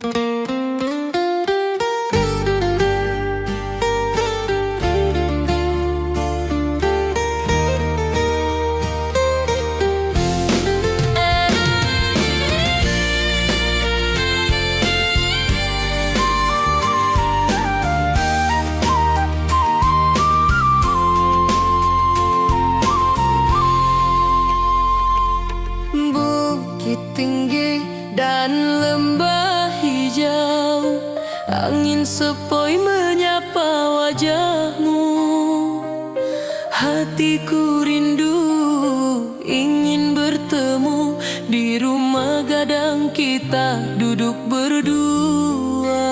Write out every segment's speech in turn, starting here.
Bukit tinggi dan lembah hijau, angin sepoi menyapa wajahmu. Hatiku rindu ingin bertemu di rumah gadang kita duduk berdua.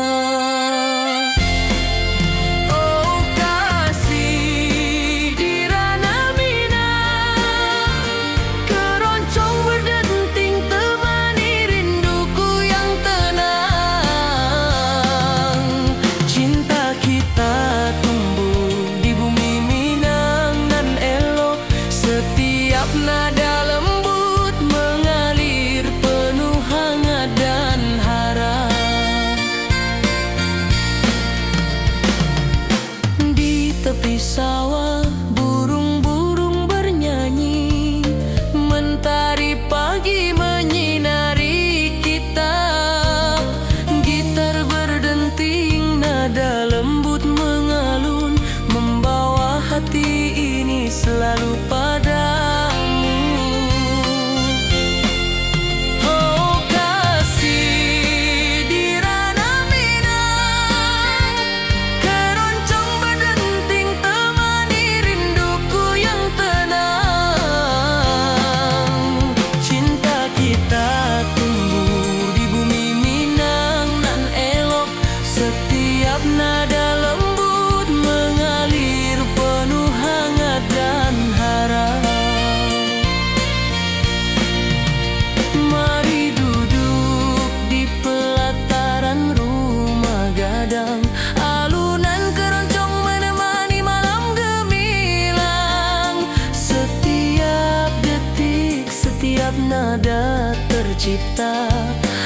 Oh kasih di ranah Minang, keroncong berdenting temani rinduku yang tenang. Cinta kita tumbuh di bumi Minang nan elok, setiap nada lembut mengalir penuh hangat dan harap. Di tepi sawah burung-burung bernyanyi, mentari pagi menyinari kita. Gitar berdenting, nada lembut mengalun, membawa hati ini selalu padamu. Oh kasih di ranah Minang, keroncong berdenting temani rinduku yang tenang. Cinta kita tumbuh di bumi Minang nan elok, setiap nada lembut mengalir penuh hangat dan harap. Mari duduk di pelataran rumah gadang, alunan keroncong menemani malam gemilang. Setiap detik, setiap nada tercipta,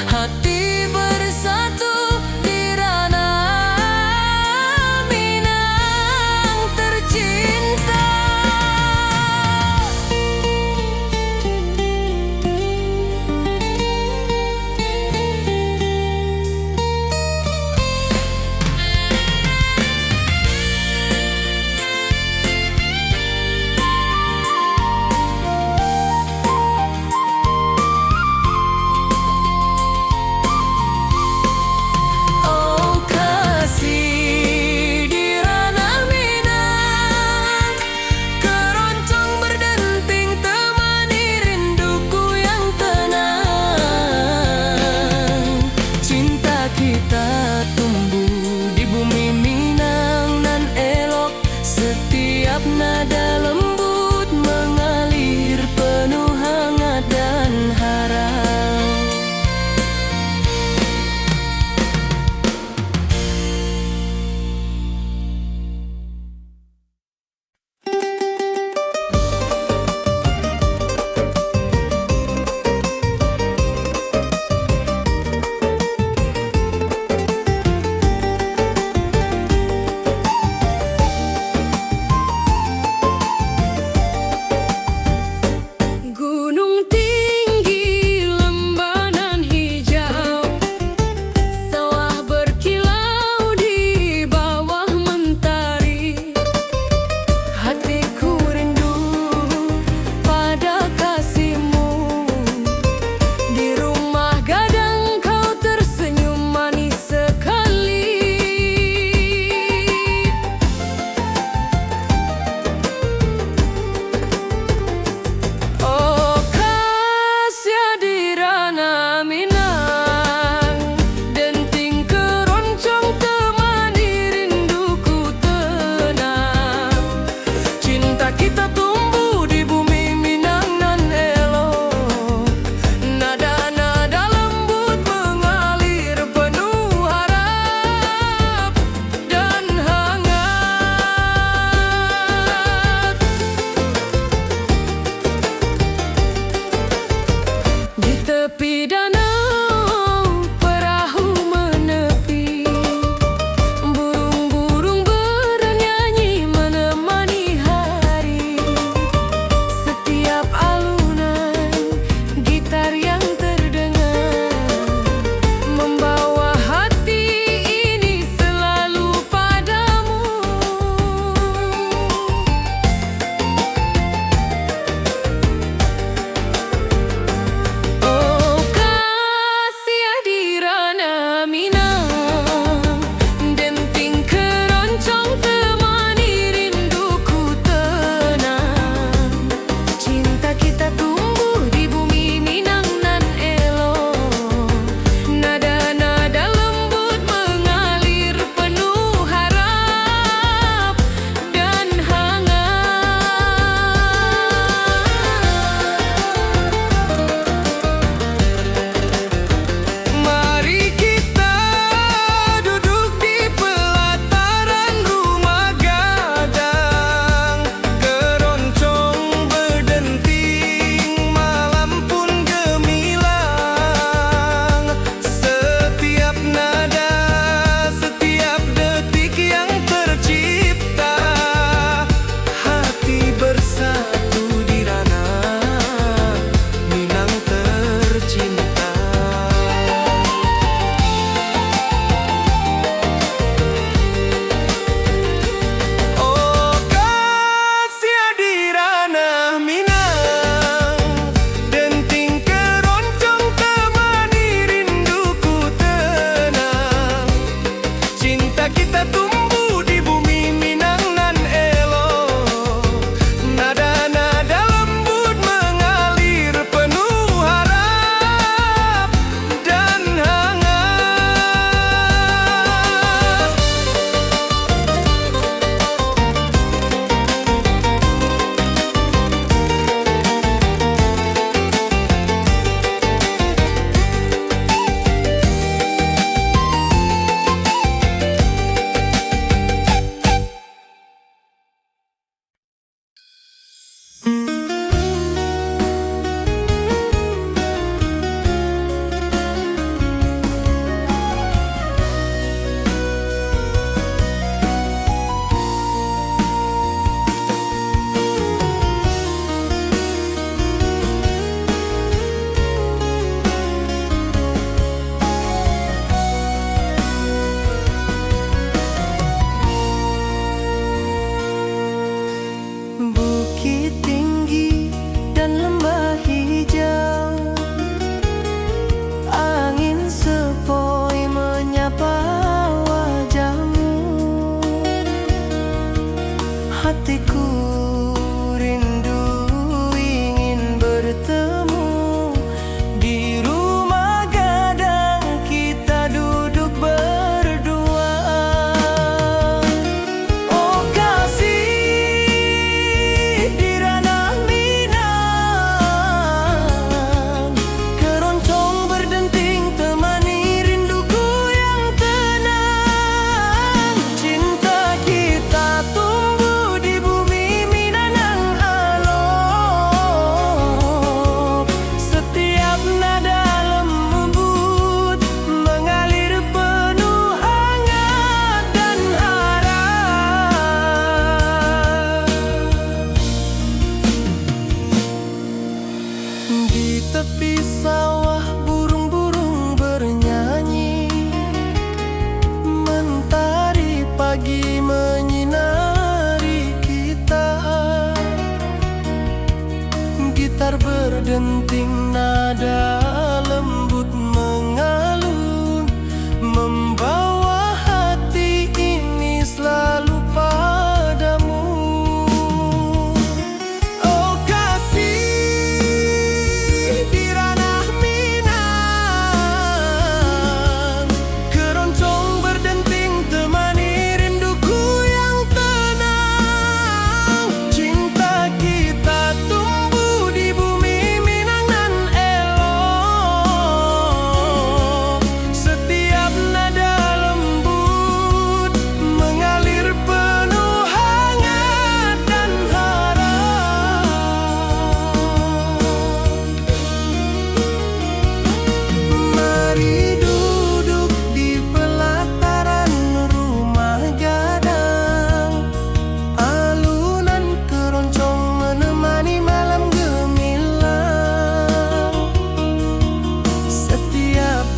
hati bersatu di ranah Minang tercinta.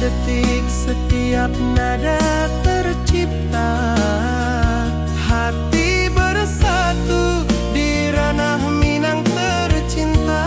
detik, setiap nada tercipta. Hati bersatu di ranah Minang tercinta.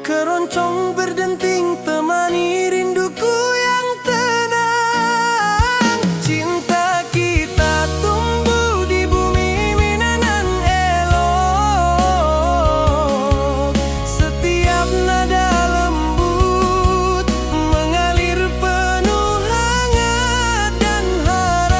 Keroncong berdenting temani rinduku yang tenang. Cinta kita tumbuh di bumi Minang elok. Setiap nada lembut mengalir penuh hangat dan harap.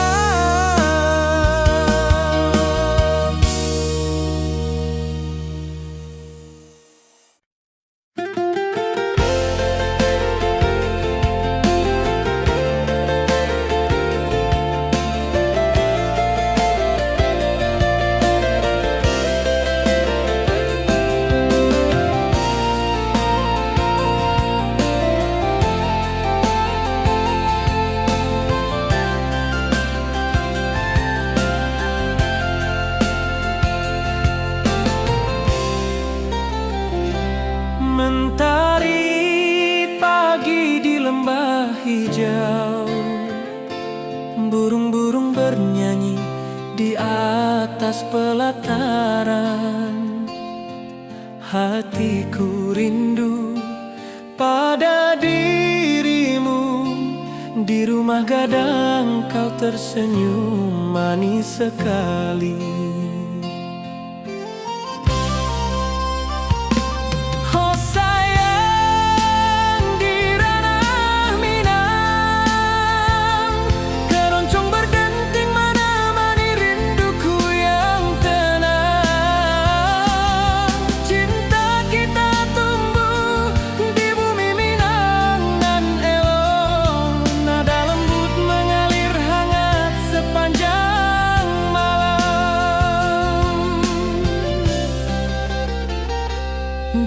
Mentari pagi di lembah hijau, burung-burung bernyanyi di atas pelataran. Hatiku rindu pada dirimu, di rumah gadang kau tersenyum manis sekali.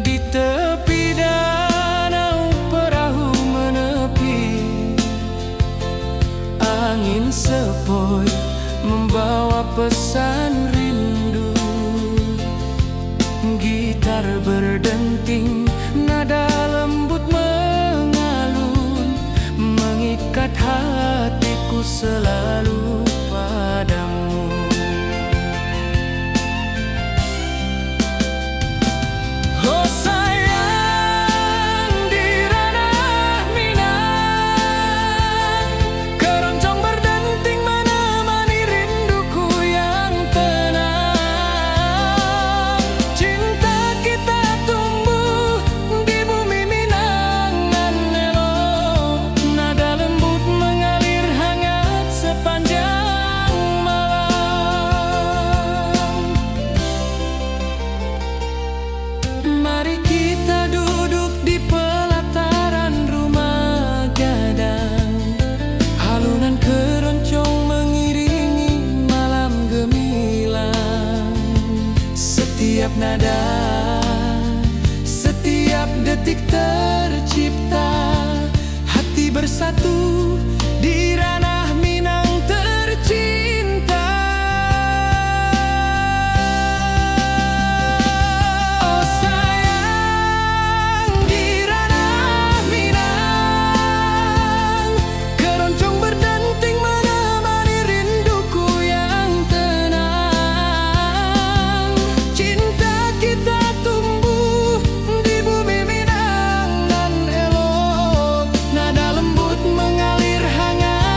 Di tepi danau perahu menepi, angin sepoi membawa pesan rindu. Gitar berdenting, nada lembut mengalun, mengikat hatiku selalu padamu. Mari kita duduk di pelataran rumah gadang, alunan keroncong mengiringi malam gemilang. Setiap nada, setiap detik tercipta, hati bersatu di ranah Minang tercinta. Nada lembut mengalir hangat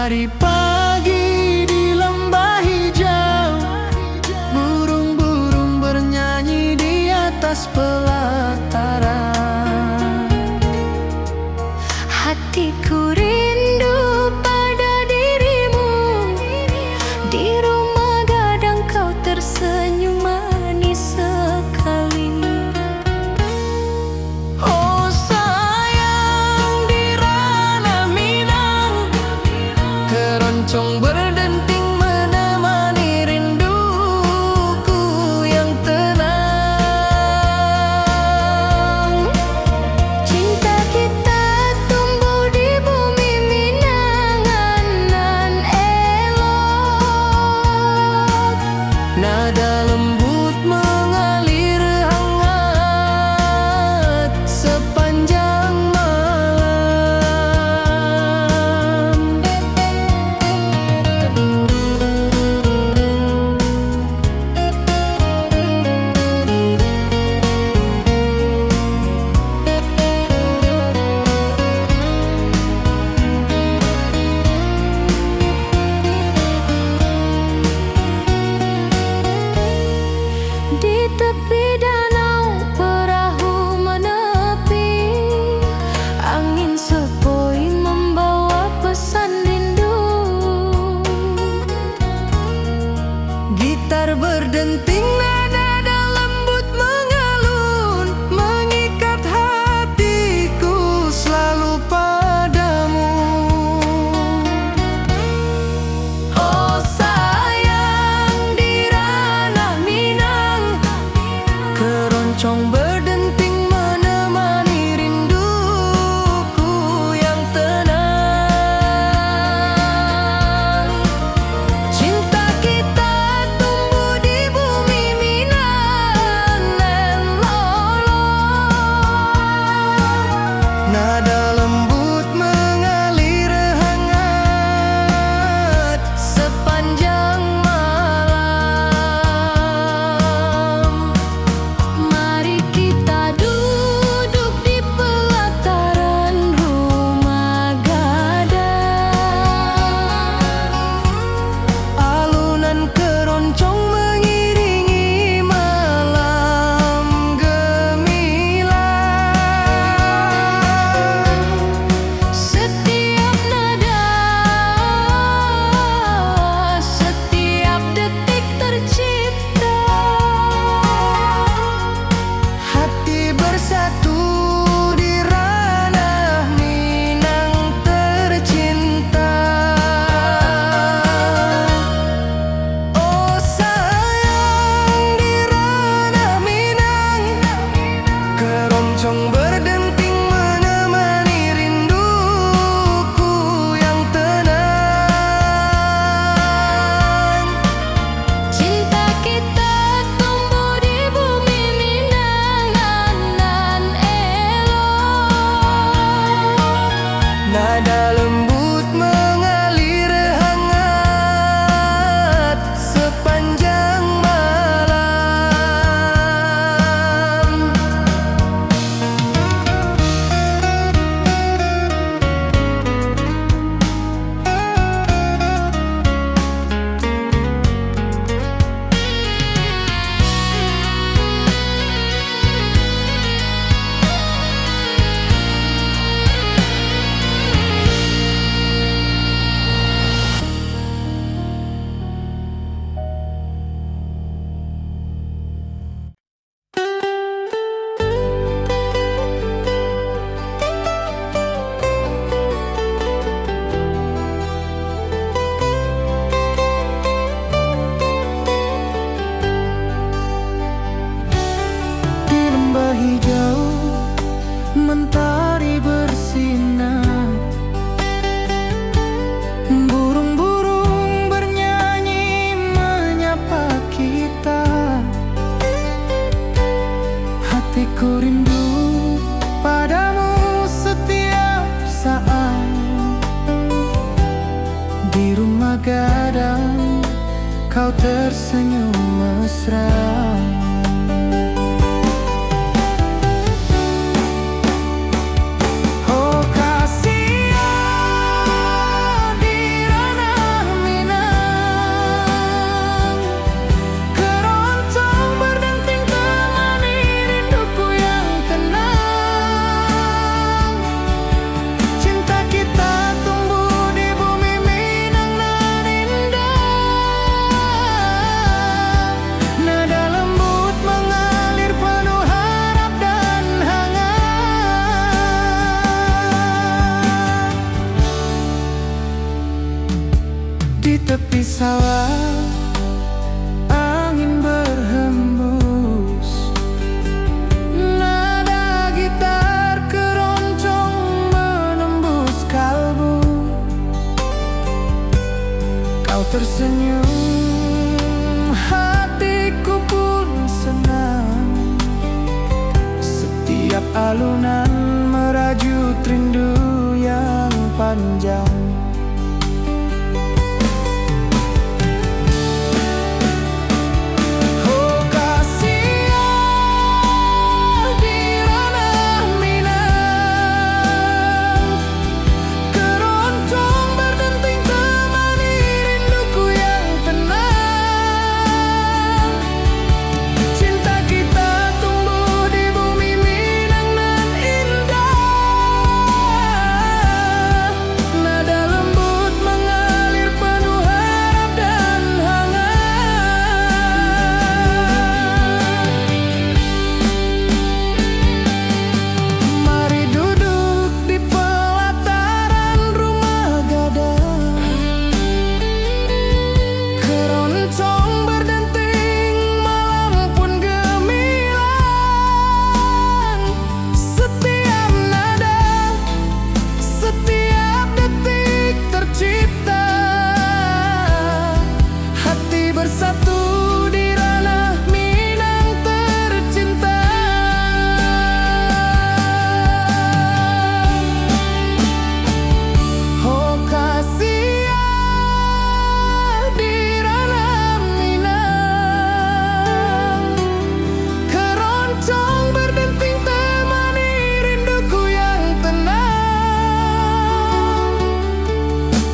Hari pagi di lembah hijau, burung-burung bernyanyi di atas pelataran. Hatiku rindu pada dirimu, di rumah gadang kau tersenyum manis sekali. Oh sayang, di ranah Minang, keroncong berdenting menemani rinduku yang tenang. Cinta kita tumbuh di bumi Minangan nan elok. Nada lembut mengalir hangat sepanjang malam. Di tepi danau perahu menepi, angin sepoi membawa pesan rindu. Gitar berdenting, nada lembut mengalun, mengikat hatiku selalu padamu. Oh sayang, di ranah Minang, keroncong berdenting menemani rinduku yang tenang. Cinta kita tumbuh di bumi Minang nan lolong. Nada lembut mengalir hangat sepanjang malam. Mari kita duduk di pelataran rumah gadang. Alunan keroncong mengiringi malam gemilang. Setiap nada, setiap detik tercipta. Hati bersatu di ranah Minang tercinta. Oh sayang, di ranah Minang, keroncong berdenting menemani rinduku yang tenang. Cinta kita tumbuh di bumi Minangan nan elok. Nada lembut mengalir hangat sepanjang malam. Di lembah hijau mentari bersinar, burung-burung bernyanyi menyapa kita. Hatiku rindu padamu setiap saat. Di rumah gadang kau tersenyum mesra. Oh kasihan, di panjang. Oh Kasia di ranah Minang, keroncong berdenting temani rinduku yang tenang. Cinta kita tumbuh di bumi Minang nan indah. Nada lembut mengalir penuh harap dan hangat. Mari duduk di pelataran rumah gadang, keroncong berdenting malam pun gemilang. Setiap nada, setiap detik tercipta, hati bersatu di ranah Minang tercinta. Oh Kasia di ranah Minang, keroncong berdenting temani rinduku yang tenang.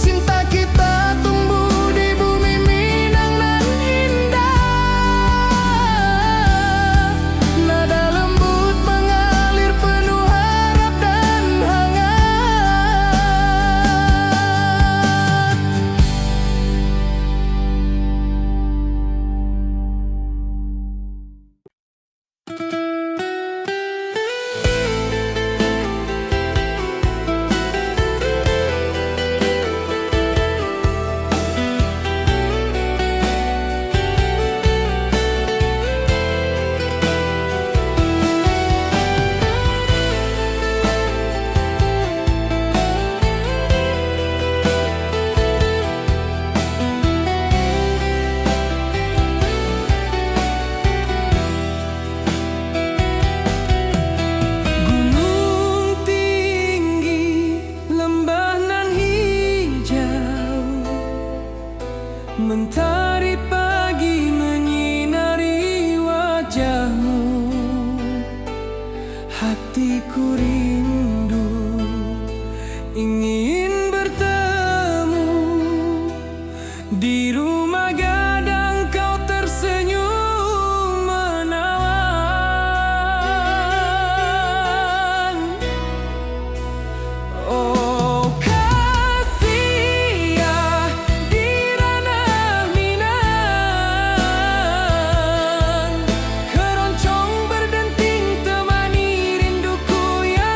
Cinta kita tumbuh di bumi Minang nan indah. Nada lembut mengalir penuh harap dan hangat. Gunung tinggi, lembah nan hijau, mentari pagi menyinari wajahmu. Hatiku rindu ingin bertemu di rumah gadang, kau tersenyum menawan. Oh Kasia di ranah Minang, keroncong berdenting temani rinduku yang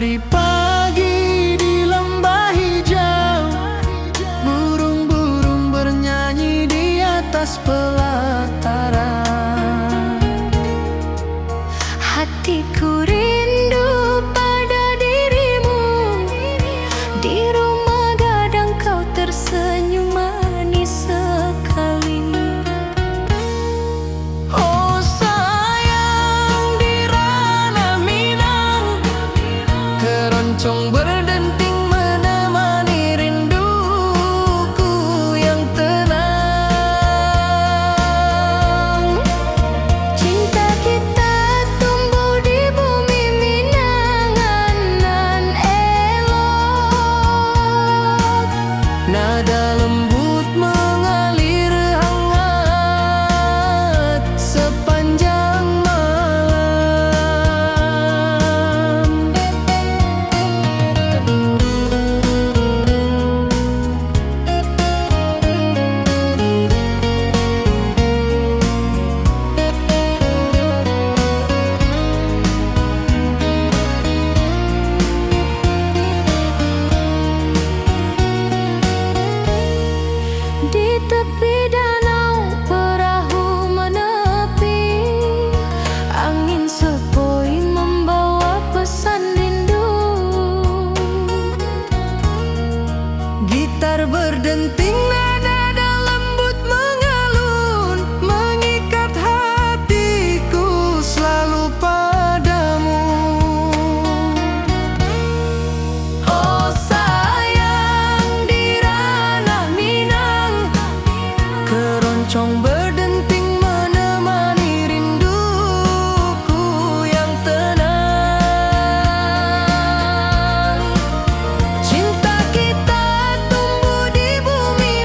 Hari pagi di lembah hijau, burung-burung bernyanyi di atas pelataran. Hatiku rindu pada dirimu. Di rumah gadang kau tersenyum manis sekali. Oh sayang, di ranah Minang, keroncong berdenting menemani rinduku yang tenang. Cinta kita tumbuh di bumi Minang nan elok. Nada lembut mengalir hangat sepanjang malam. Di tepi danau perahu menepi, angin sepoi membawa pesan rindu. Gitar berdenting, nada lembut mengalun, mengikat hatiku selalu padamu. Oh sayang, di ranah Minang, keroncong berdenting menemani rinduku yang tenang. Cinta kita tumbuh di bumi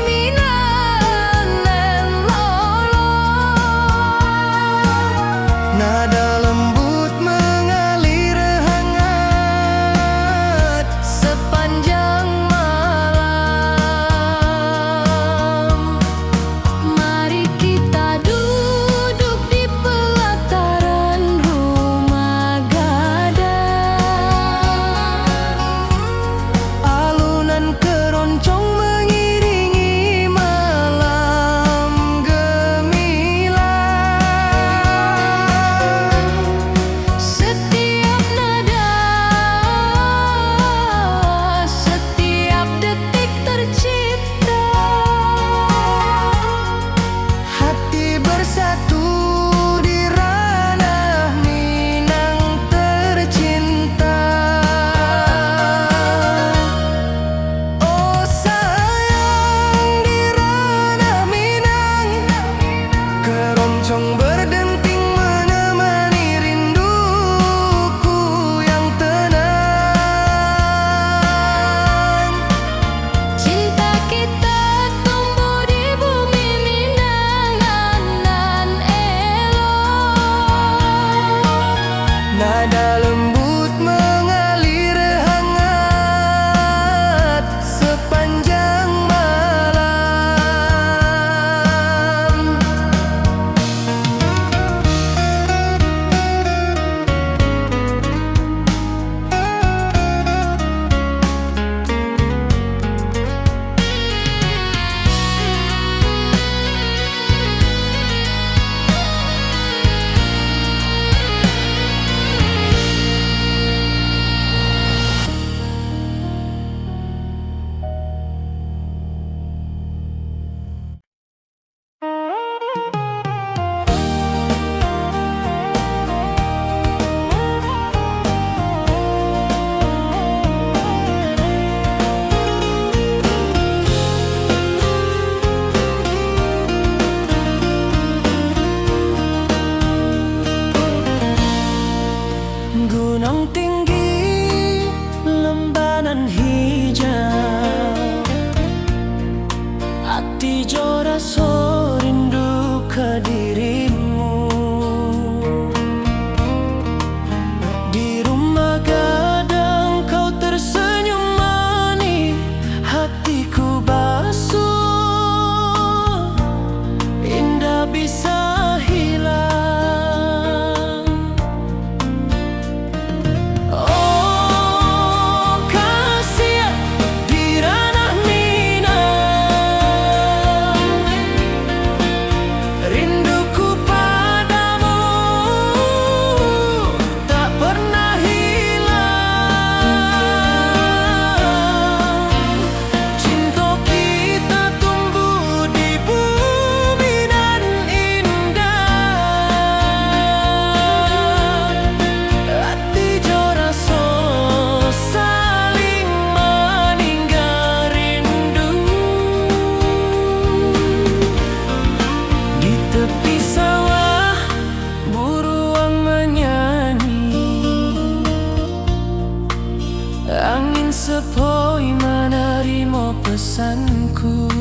sepoi menerima pesanku.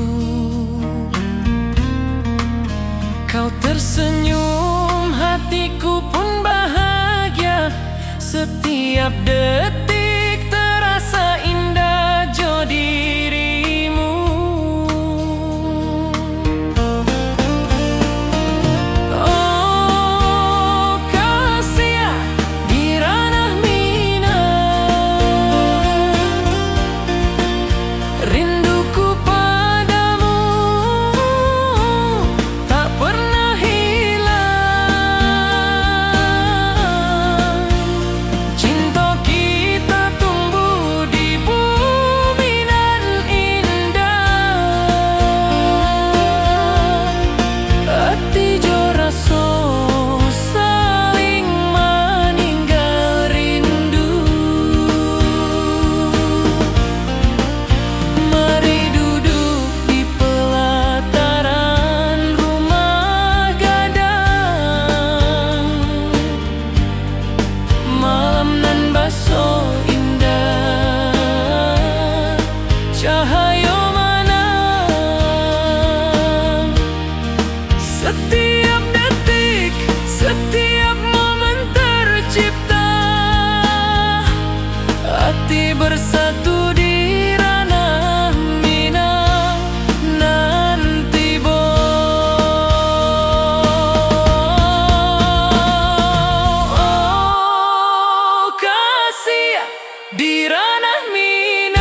Kau tersenyum, hatiku pun bahagia. Setiap detik terasa indah jo dirimu. Oh kasih di ranah minang, rinduku padamu tak pernah hilang. Cinta kita tumbuh di bumi nan indah. Hati jo rasa saling meninggal rindu. Mari duduk di pelataran rumah gadang. Malam nan baso indah, cahaya manang. Setiap detik, setiap momen tercipta. Hati bersatu di ranah minang. Nanti oh kasih di ranah minang,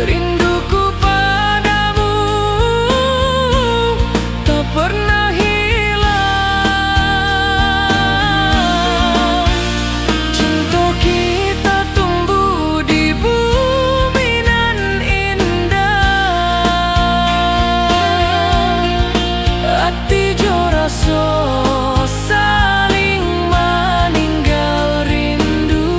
rinduku padamu tak pernah hilang. Cinta kita tumbuh di bumi nan indah. Hati jo rasa saling meninggal rindu.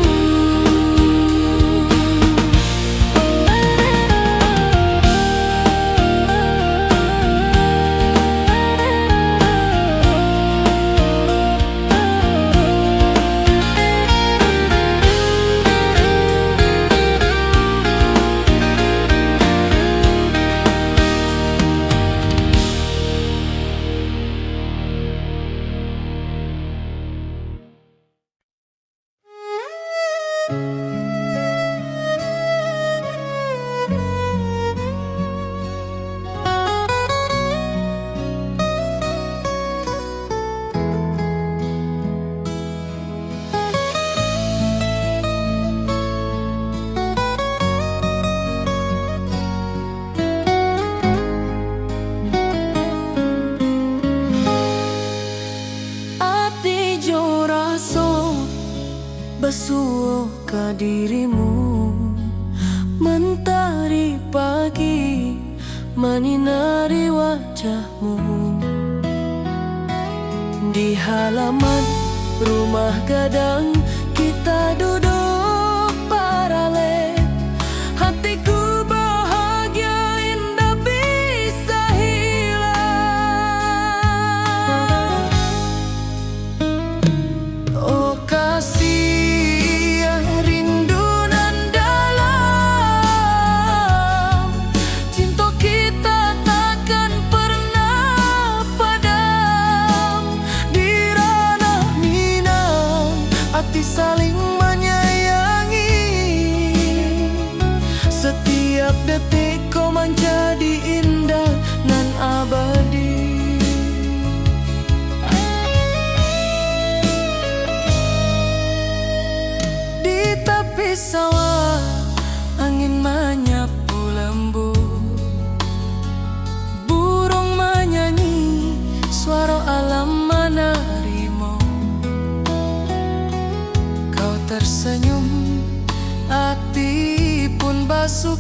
Ati jo rasa basuh ke dirimu. Mentari pagi menyinari wajahmu. Di halaman rumah gadang kita duduk paralel. Hatiku bahagia indah bisa hilang. Oh kasih rindu nan dalam. Cinta kita takkan pernah padam. Di ranah minang, hati saling menyayangi. Setiap detik kau menjadi indah nan abadi. Di tepi sawah angin menyapu lembut. Burung menyanyi, suara alam menerima. Kau tersenyum, hati pun basuh.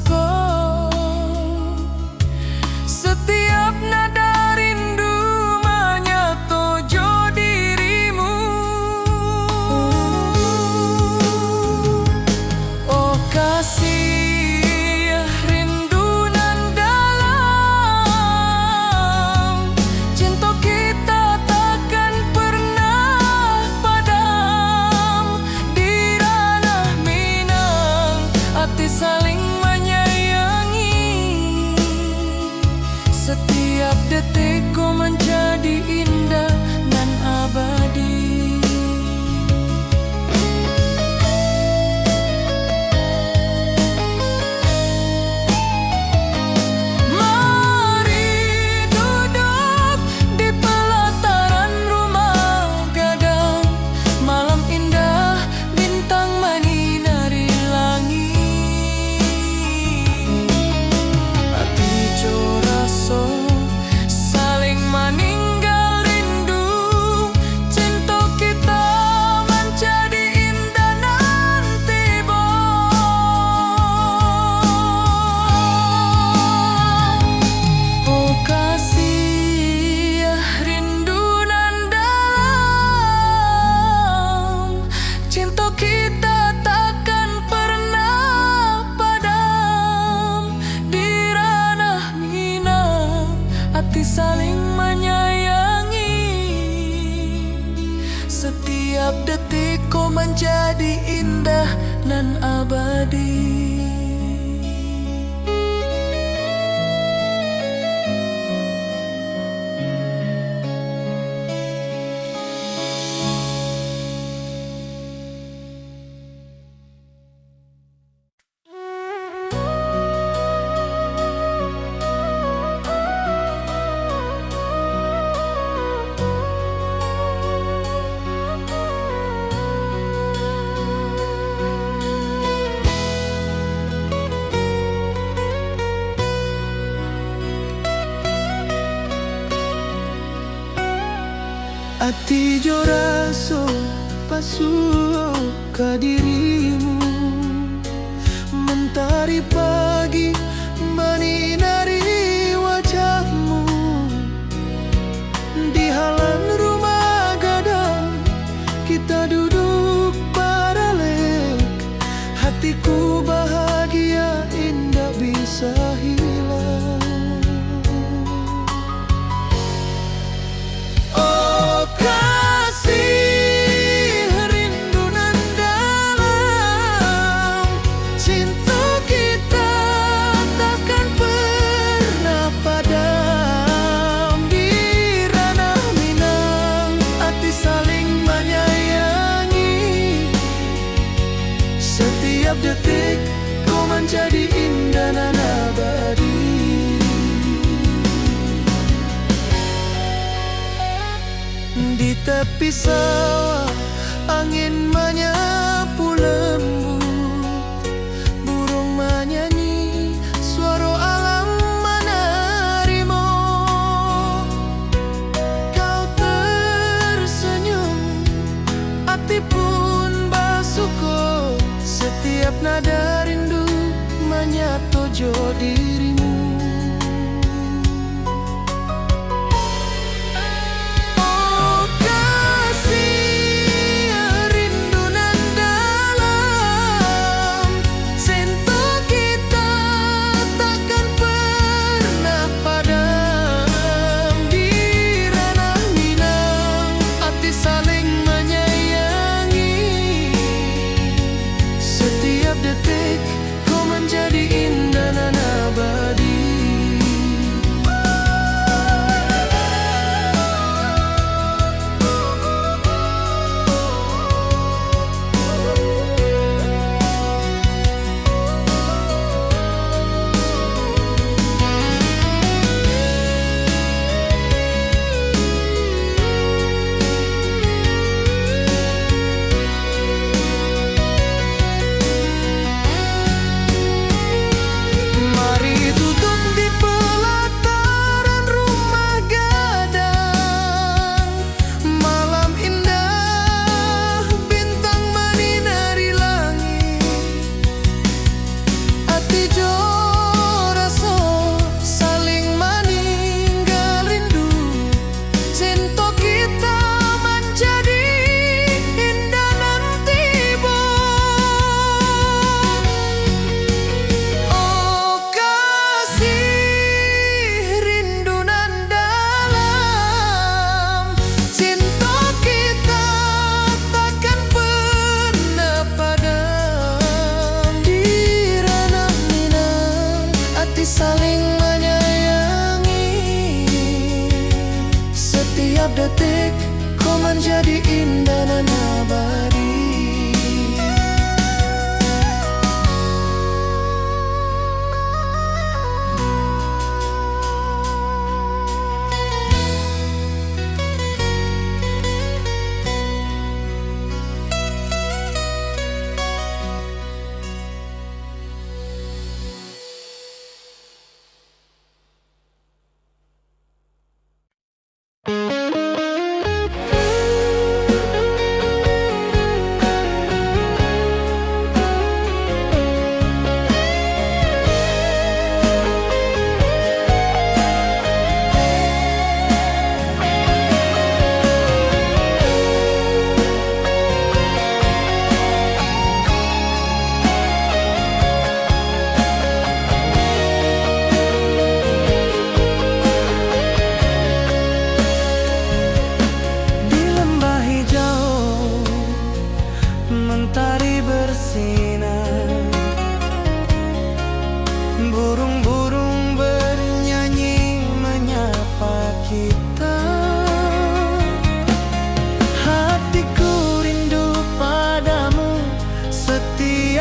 Setiap nada rindu menyatu jo dirimu. Oh kasih rindu nan dalam. Cinta kita takkan pernah padam. Di menjadi indah dan abadi. Ati jo raso pasuo ka dirimu, mentari pagi menyinari wajahmu. Di halaman rumah gadang kita duduk baralek, hatiku bahagia indah bisa hilang. Setiap detik kau menjadi indah dan abadi. Di tepi sawah angin menyapu lembut, burung menyanyi, suara alam menerimu. Kau tersenyum, hati pun bersyukur. Setiap nada rindu menyatu jo dirimu. Oh kasih rindu nan dalam, cinta kita takkan pernah padam. Di ranah Minang hati saling menyayangi. Setiap detik kau menjadi indah dan abadi. Mari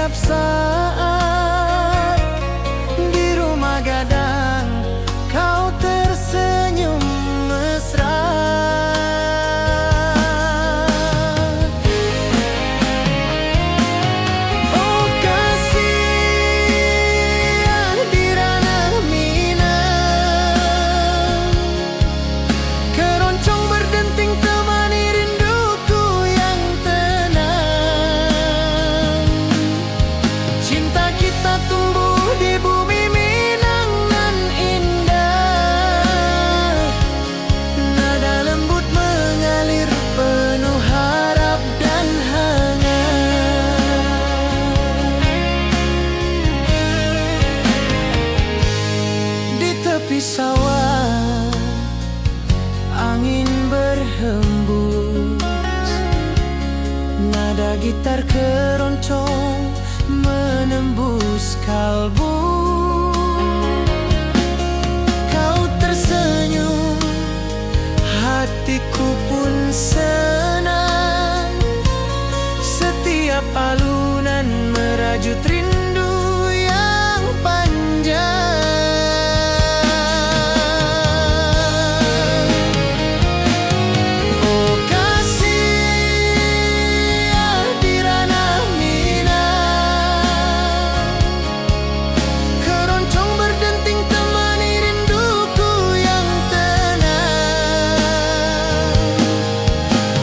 setiap saat. Di rumah gadang kau tersenyum mesra. Oh kasih di ranah Minang, keroncong berdenting temani rinduku yang tenang. Cinta kita tumbuh di bumi Minang nan indah. Nada lembut mengalir penuh harap dan hangat. Di tepi sawah angin berhembus, nada gitar keroncong menembus kalbu. Kau tersenyum, hatiku pun senang. Setiap alunan merajut rindu yang panjang. Oh kasih di ranah Minang, keroncong berdenting temani rinduku yang tenang.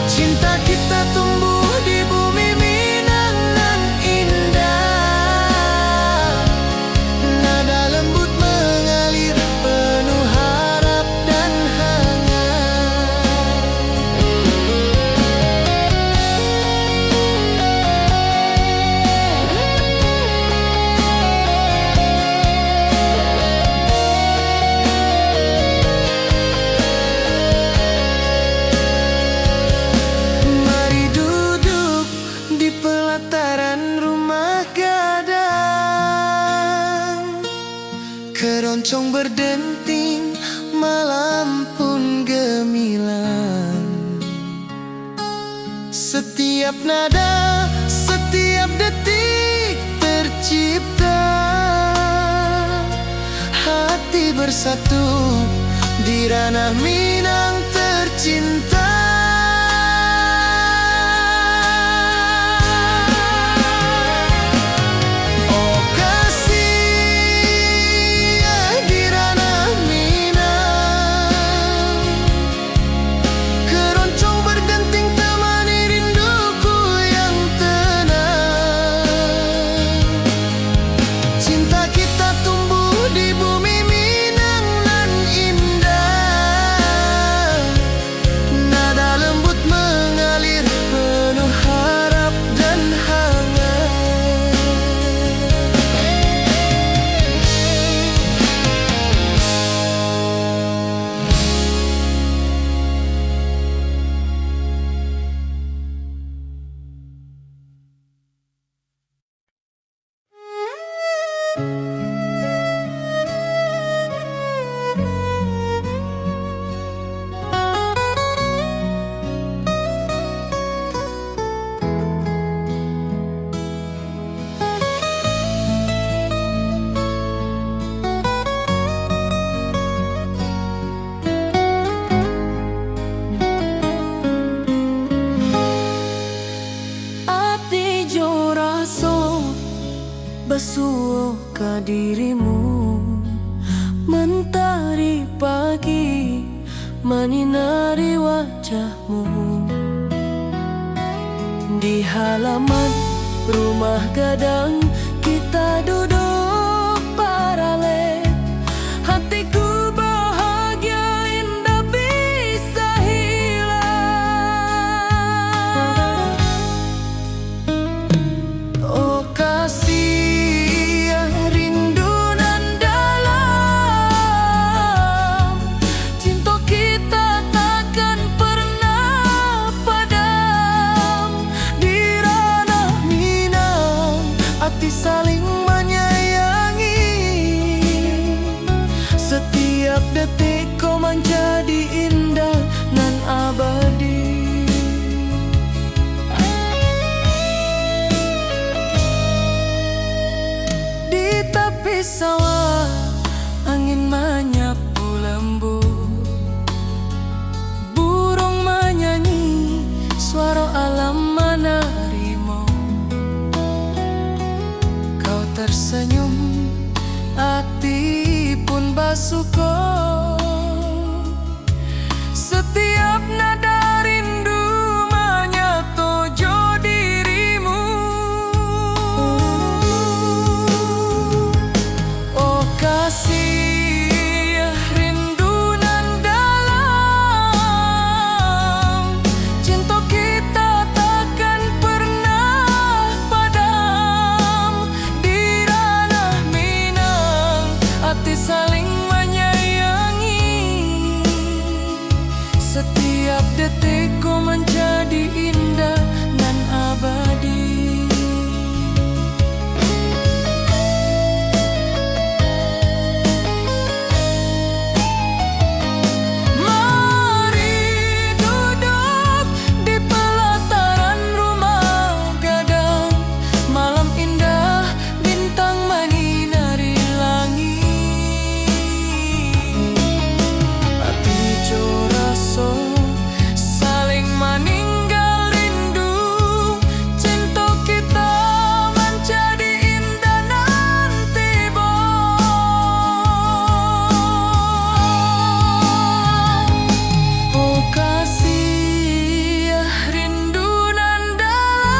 Cinta kita tumbuh di bumi Minang nan indah. Nada lembut mengalir penuh harap dan hangat. Mari duduk di pelataran rumah gadang, keroncong berdenting, malam pun gemilang. Setiap nada, setiap detik tercipta. Hati bersatu di ranah Minang tercinta. Oh kasih di ranah Minang, keroncong berdenting temani rinduku yang tenang. Cinta kita tumbuh di bumi Minang nan indah. Nada lembut mengalir penuh harap dan hangat. Ati jo raso basuh ka dirimu, mentari pagi menyinari wajahmu. Di halaman rumah gadang kita duduk paralel. Hatiku bahagia indah bisa hilang. Oh kasih rindu nan dalam, cinta kita takkan pernah padam. Di ranah Minang hati saling menyayangi. Setiap detik kau menjadi indah nan abadi. sawah, angin menyapu lembut, burung menyanyi, suara alam menerimu. Kau tersenyum, hati pun bersyukur. Setiap nada rindu menyatu dirimu. Oh kasih, rindu nan dalam, cinta kita takkan pernah padam. Di ranah Minang, hati saling menyayangi. Setiap detikku menjadi indah dan abadi. Mari duduk di pelataran rumah gadang, malam indah bintang menyinari langit. Hati coraso saling meninggal rindu, cinta kita menjadi indah nanti oh kasih, rindu nan dalam,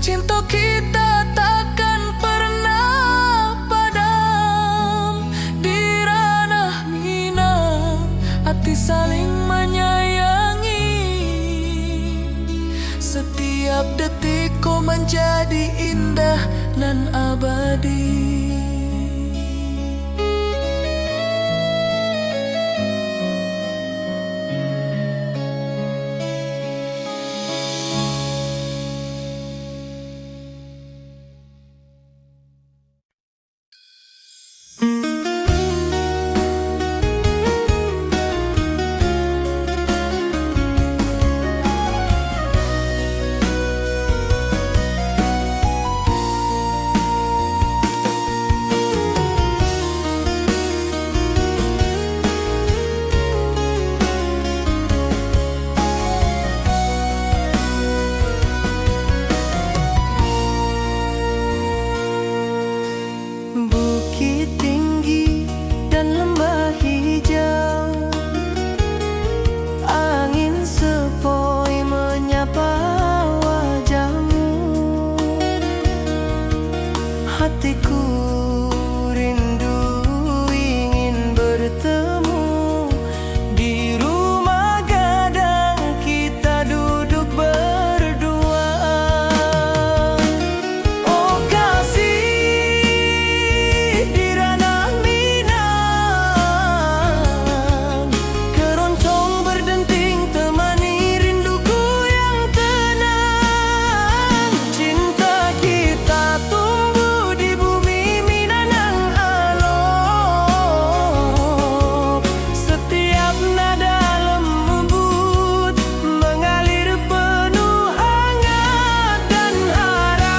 cinta kita takkan pernah padam. Di ranah Minang, hati saling menyayangi. Setiap detikku menjadi indah dan abadi. Bukit tinggi dan lembah hijau, angin sepoi menyapa wajahmu. Hatiku rindu ingin bertemu di rumah gadang, kita duduk berdua. Oh kasih, di ranah Minang, keroncong berdenting temani rinduku yang tenang. Cinta kita tumbuh di bumi Minang alok. Setiap nada lembut mengalir penuh hangat dan harap.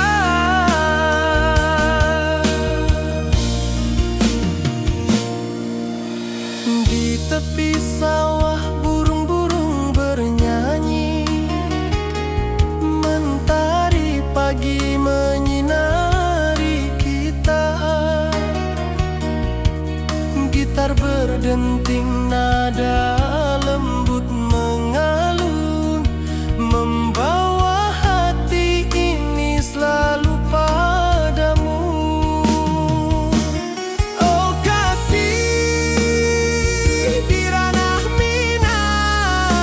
Di tepi sawah burung-burung bernyanyi, mentari pagi menyinari kita. Gitar berdenting, nada lembut mengalun, membawa hati ini selalu padamu. Oh kasih, di ranah Minang,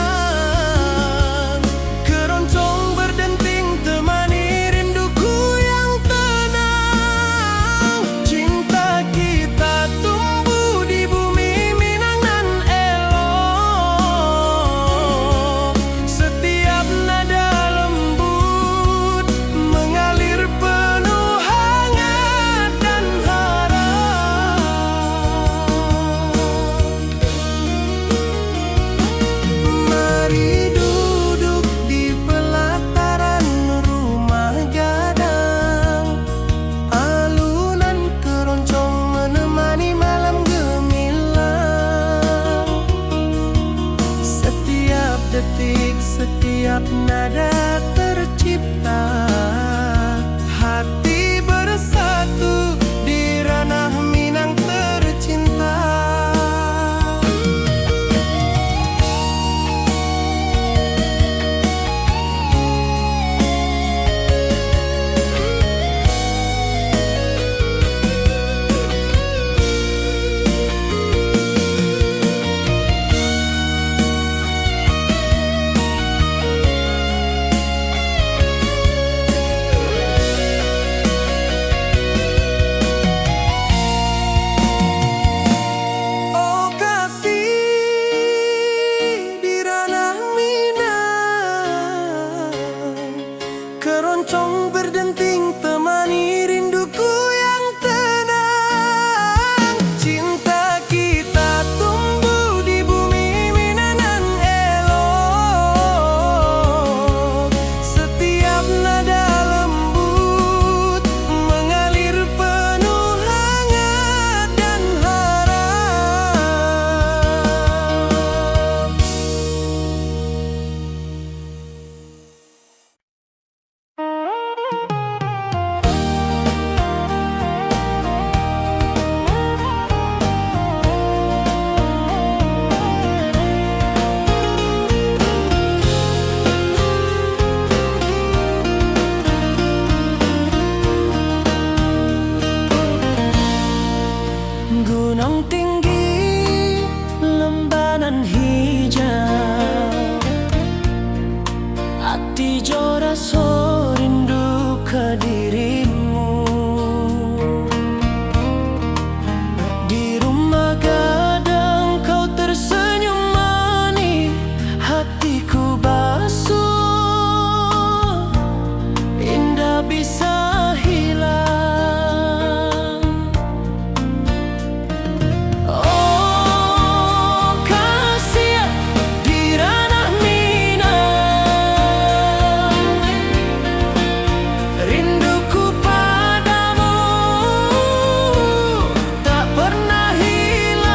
keroncong berdenting temani rinduku yang tenang. Cinta kita tumbuh di bumi Minang nan elok. Keroncong berdenting temani rinduku yang tenang. Cinta kita tumbuh di bumi Minang elok. Setiap nada lembut mengalir penuh hangat dan harap. Gunung tinggi, lembanan hijau, hati jora so rindu ke dirimu. Di rumah gadang kau tersenyum manis, hatiku basuh, indah bisa hilang. Oh kasih di ranah Minang, rinduku padamu tak pernah hilang.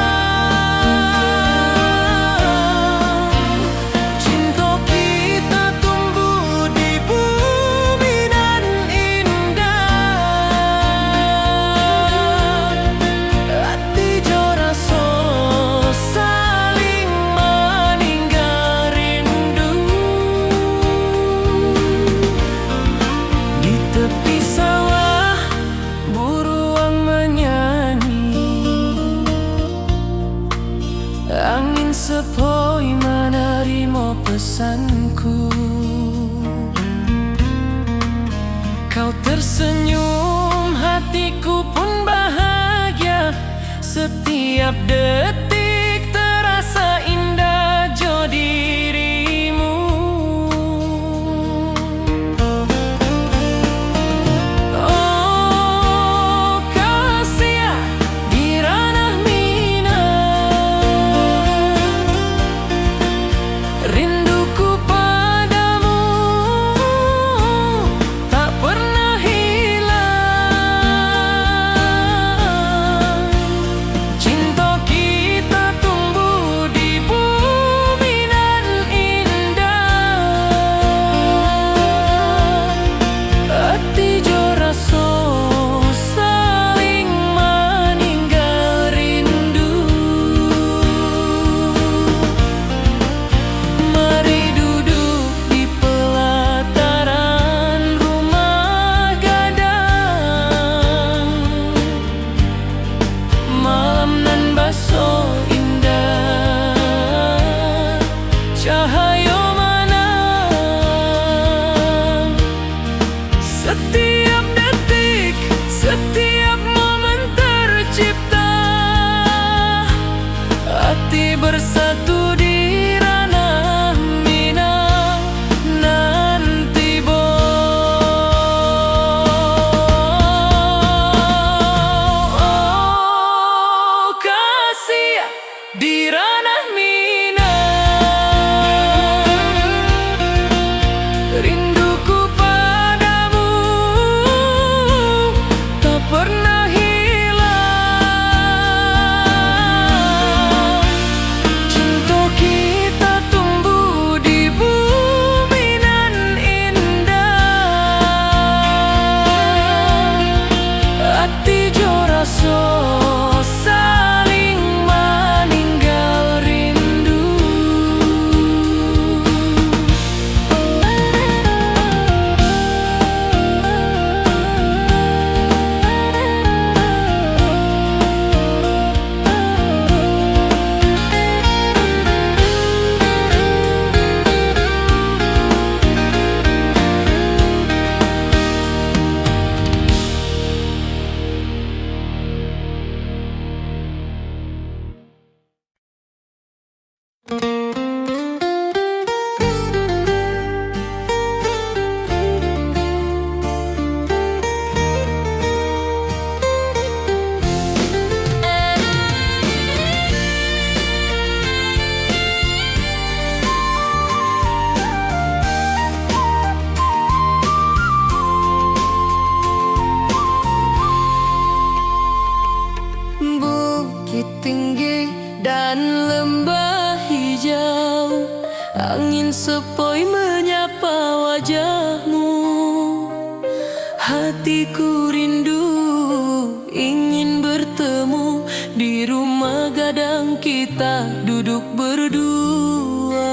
Cinta kita tumbuh di bumi dan indah, hati jora so saling meninggal rindu. Di tepi sawah buruang menyanyi, angin sepoi menerima pesanku. Kau tersenyum, hatiku pun bahagia. Setiap detik terasa indah jo dirimu. Oh kasih di ranah Minang, rinduku padamu tak pernah hilang. Cinta kita tumbuh di bumi nan indah, hati jora so saling meninggal rindu. Mari duduk di pelataran rumah gadang, malam nan baso indah, cahaya menang. Setiap detik, setiap momen tercipta, hati bersatu di ranah Minang nanti oh kasih di ranah Minang, rinduku padamu tak sepoi menyapa wajahmu. Hatiku rindu ingin bertemu di rumah gadang kita duduk berdua.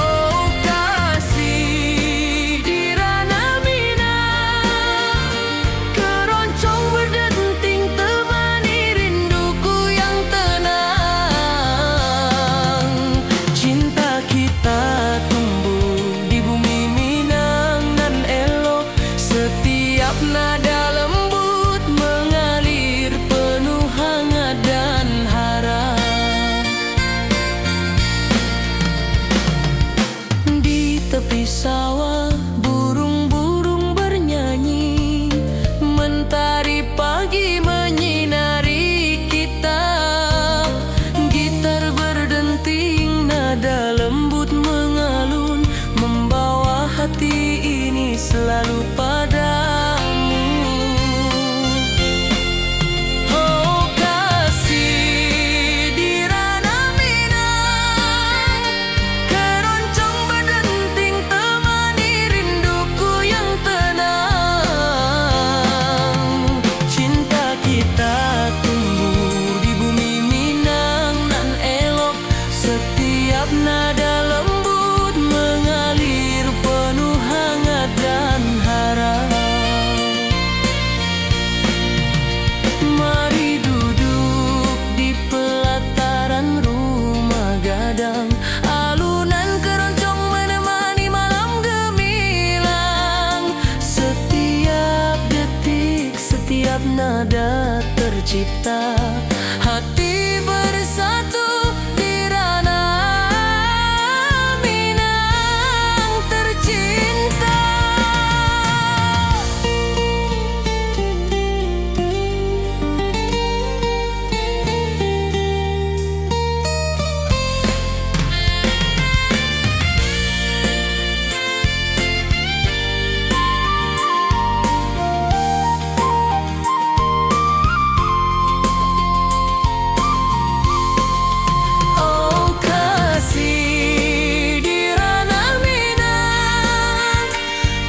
Oh kasih di ranah Minang, keroncong berdenting temani rinduku yang tenang. Cinta kita tumbuh di bumi Minang nan elok, setiap nada lembut mengalir penuh hangat dan harap. Di tepi sawah burung-burung bernyanyi, mentari pagi menyinari kita. Gitar berdenting, nada lembut mengalun, membawa hati ini selalu padamu. Oh kasih di ranah Minang, keroncong berdenting temani rinduku yang tenang. Cinta kita tumbuh di bumi Minang nan elok, setiap nada lembut mengalir penuh hangat dan harap. Mari duduk di pelataran rumah gadang, alunan keroncong menemani malam gemilang. Setiap detik, setiap nada tercipta, hati bersatu di ranah Minang tercinta. Oh kasih di ranah Minang,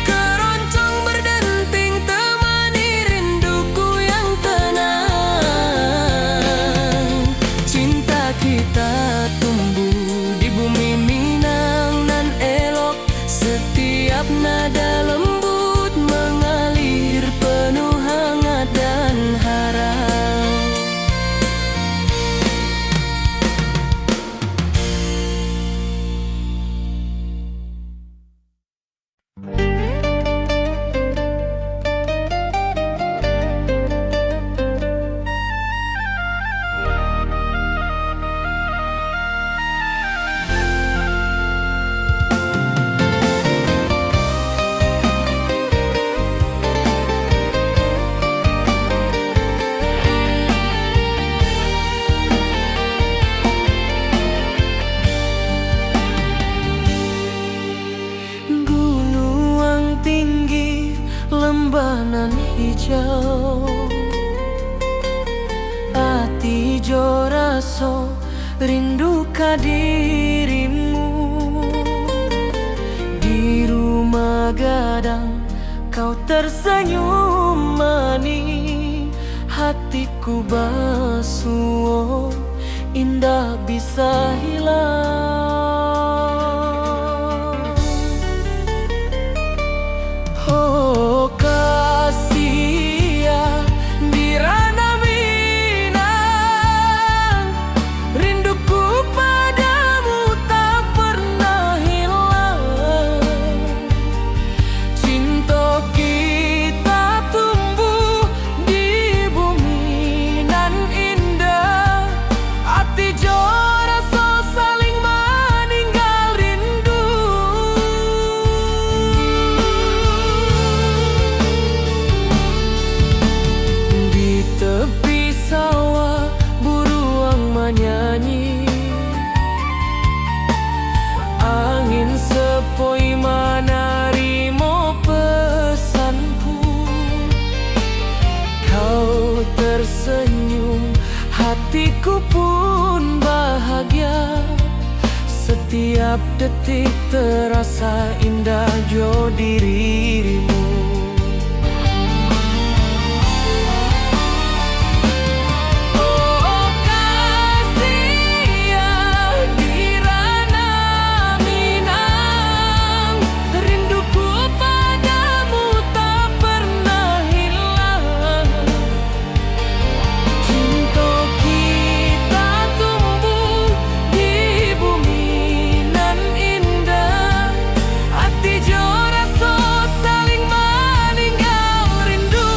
keroncong berdenting temani rinduku yang tenang. Cinta kita tumbuh di bumi Minang nan elok, setiap nada lembut mengalir penuh hangat dan harap. Gunung tinggi, lembah nan hijau, hati jo raso rindu ka dirimu. Di rumah gadang kau tersenyum manis, hatiku basuh indah bisa hilang. Oh kasih ya di ranah Minang, rinduku padamu tak pernah hilang. Cinta kita tumbuh di bumi nan indah, hati jo rasa saling detik terasa indah jo dirimu. Oh kasih ya di ranah Minang, rinduku padamu tak pernah hilang. Cinta kita tumbuh di bumi nan indah, hati jo rasa saling meninggal rindu.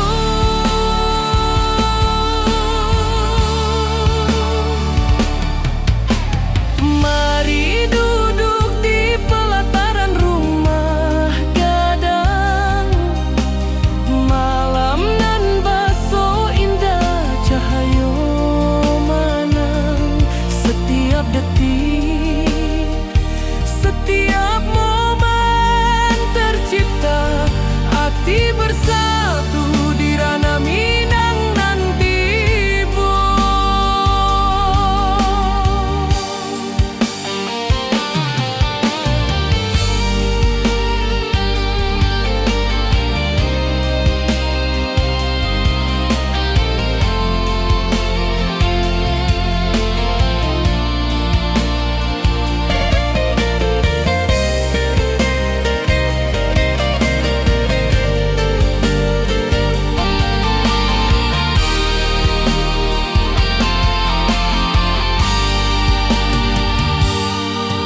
Mari duduk di pelataran rumah gadang, malam nan baso indah cahayo manang. Setiap detik, setiap momen tercipta, hati bersatu di ranah Minang nan tiba.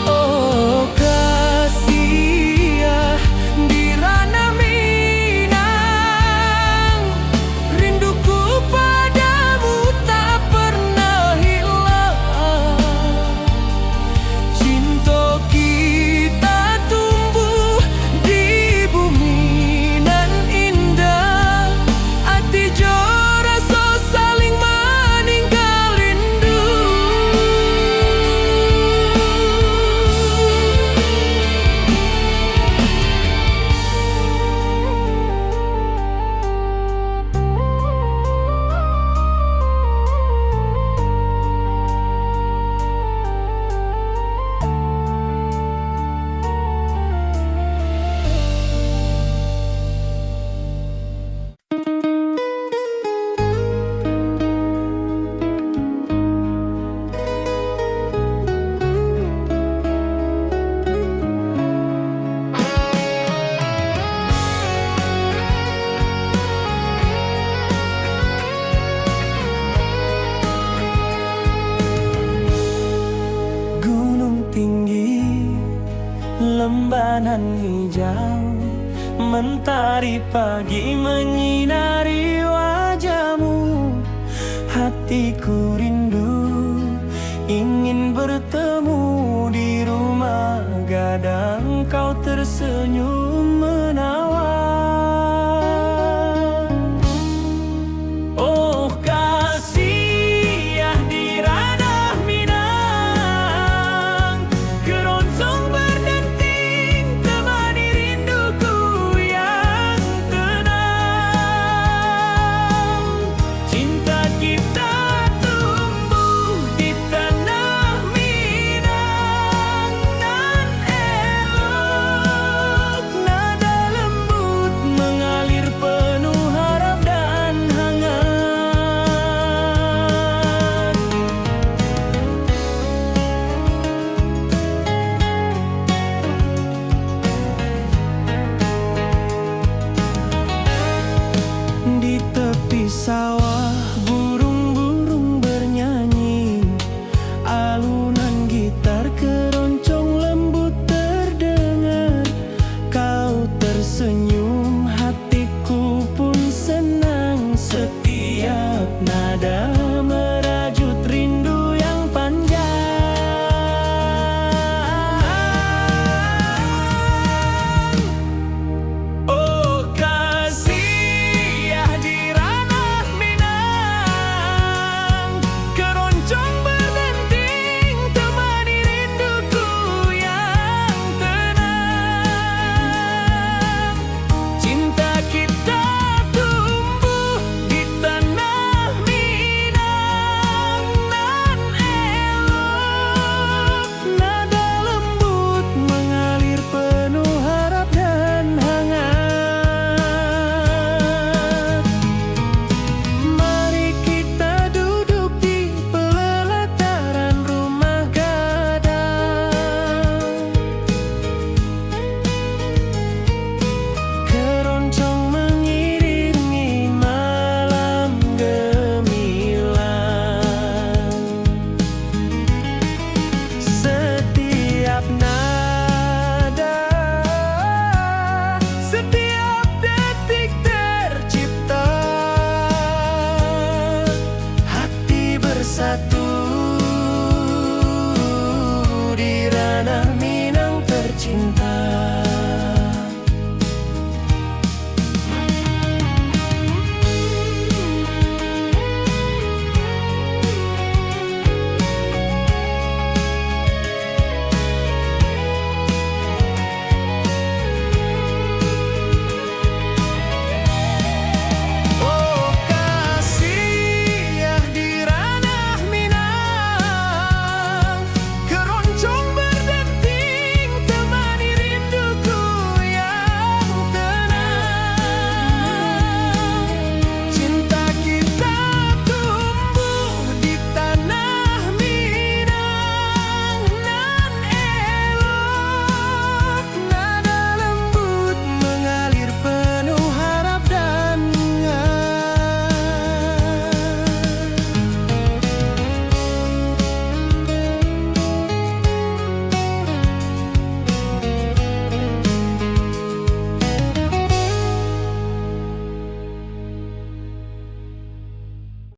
Oh kasih ya di ranah Minang, rinduku padamu tak pernah hilang. Cinta kita tumbuh di bumi nan indah, hati jo rasa saling meninggal rindu. Gunung tinggi, lembanan hijau, mentari pagi menyinari wajahmu. Hatiku rindu ingin bertemu di rumah gadang, kau tersenyum menawan. Oh kasih ya di ranah Minang, keroncong berdenting temani rinduku yang tenang. Cinta kita tumbuh di tanah Minang nan elok, nada lembut mengalir penuh harap dan hangat. Di tepi sawah